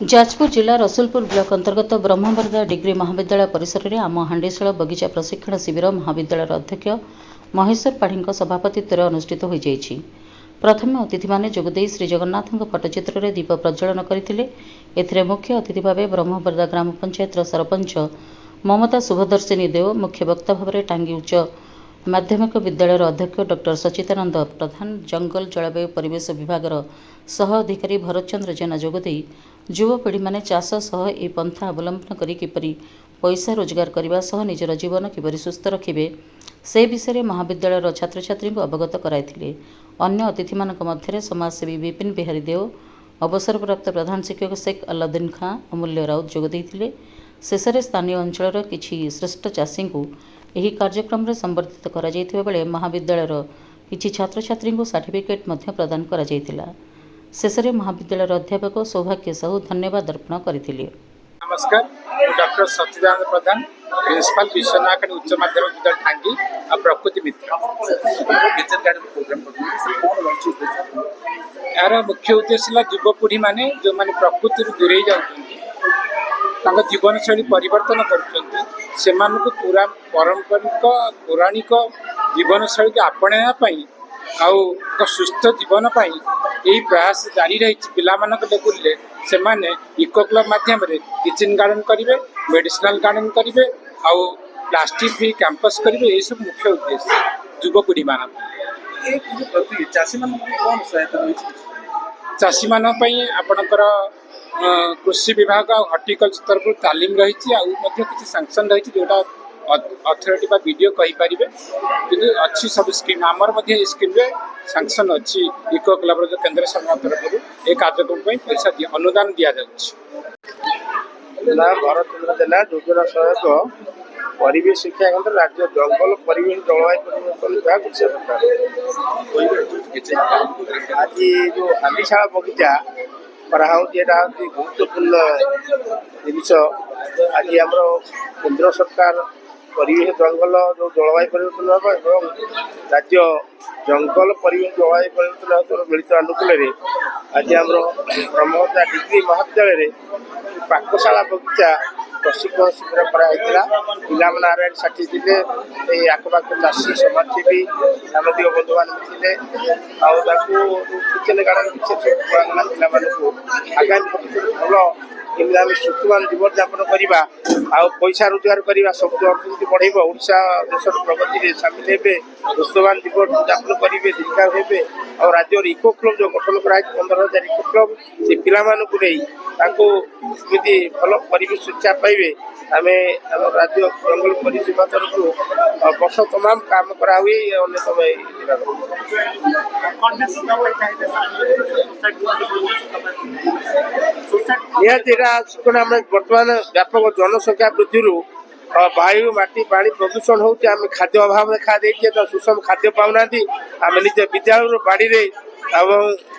जाजपुर जिला रसुलपुर ब्लॉक अंतर्गत ब्रह्मवरदा डिग्री महाविद्यालय परिसर में आम हांडीशाल बगीचा प्रशिक्षण शिविर महाविद्यालय अध्यक्ष महेश्वर पाढ़ी सभापतित्व अनुष्ठित हो जाइछि। प्रथम अतिथि माने जोगदेई श्री जगन्नाथ पट्टचित्र में दीप प्रज्वलन करते मुख्य अतिथि भाव ब्रह्मवरदा ग्राम पंचायत सरपंच ममता शुभदर्शिनी देव, मुख्य वक्ता भाव टांगी उच्च माध्यमिक विद्यालय अध्यक्ष डॉ सचितानंद प्रधान, जंगल जलवायु परिवेश विभाग सह अधिकारी भरत चंद्र जेना जोगदेई युवपीढ़ी मैंने चाष सह ए पंथा अवलंबन करी किपरि पैसा रोजगार करने सह निजर जीवन किपरि सुस्थ रखिबे से विषय महाविद्यालय छात्र छात्री को अवगत कराइथिले। अन्य अतिथि मानक मध्य समाजसेवी विपिन बिहारी देव, अवसरप्राप्त प्रधान शिक्षक शेख अल्लाउद्दीन खां, अमूल्य राउत जोगदेइथिले। शेष में स्थानीय अंचल किछि श्रेष्ठ चाषी को यह कार्यक्रम में संबर्धित करा जायथिबा बेले महाविद्यालय किछि छात्र छात्री को सर्टिफिकेट मध्य प्रदान करा जायथिला। शेष में महाविद्यालय अध्यापक सौभाग्य साहू धन्यवाद अर्पण करथिले। नमस्कार, डॉ सचिदानंद प्रधान, प्रिंसिपल विश्वनाथ उच्च माध्यमिक विद्यालय टांगी और प्रकृति मित्र। यार मुख्य उद्देश्य युवपीढ़ी माने जो माने प्रकृति दूरे जाऊँ जीवन शैली परिवर्तन कर पूरा पारंपरिक पौराणिक जीवन शैली को आपणाई आ सुस्थ जीवन यही प्रयास जारी रही। पिला लेवल से माने इको क्लब माध्यम किचन गार्डन करेंगे, मेडिसिनल गार्डन करेंगे, आउ प्लास्टिक फ्री कैंपस करेंगे। ये सब मुख्य उद्देश्य युवपीढ़ी मान चाषी मान कौन सहायता चाषी मान आपणकर कृषि विभाग हॉर्टिकल्चर तरफ तालीम रही सैंक्शन रही जोटा अथॉरिटी बा वीडियो कहि परिबे कि अच्छी सब स्कीम आमर मध्य स्कीम रे सैंक्शन अच्छी इको क्लब जो केंद्र सरकार तरफ एक कार्यक्रम पैसा अनुदान दिया जिला भरत चंद्र जेना योजना सहायक परिवेश शिक्षा केंद्र राज्य जंगल परिवेश जलवायु परिवर्तन विभाग आज जो हांडीशाला बगीचा कराया गुरुत्वपूर्ण जिनस आज आम केंद्र सरकार परिवेश जंगल जो जलवायु परिवर्तन एवं राज्य जंगल परिवेश जलवायु परिवर्तन मिलित अनुकूल आज आम ब्रह्मवरदा डिग्री महाविद्यालय पाकशाला बगीचा प्रशिक्षण शिविर कराइला। पिला आर षाठी थे आखपाख चाषी समाजसेवी सामाजिक बंधु थे किचन गार्डन विशेष पिला आगामी भल केमी आम सुस्थवान जीवन यापन करवा पैसा रोजगार करवा सब अर्थनीति बढ़ेब ओडिशा देश प्रगति में सामिल हे सुस्थवान जीवन यापन करेंगे दीर्घा हे और राज्य इको क्लब जो गठन कर 15,000 इको क्लब से पिलामी भल परिवेश शिक्षा पाइबे आम राज्य जंगल परिवेश विभाग तरफ वर्ष तमाम काम करा हुए शिक्षण आम बर्तमान व्यापक जनसंख्या वृद्धि वायु माटी पानी प्रदूषण होती आम खाद्य अभाव देखा देती तो सुषम खाद्य पाऊना आम निज विद्यालय बाड़ी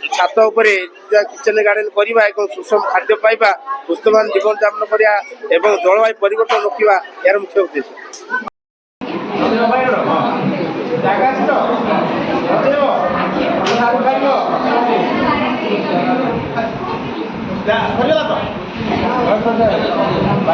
छात किचन गार्डन करवा एक सुषम खाद्य पाइबा सुस्थवान जीवन यापन करवा एवं जलवायु परिवर्तन रोकवा यार मुख्य उद्देश्य।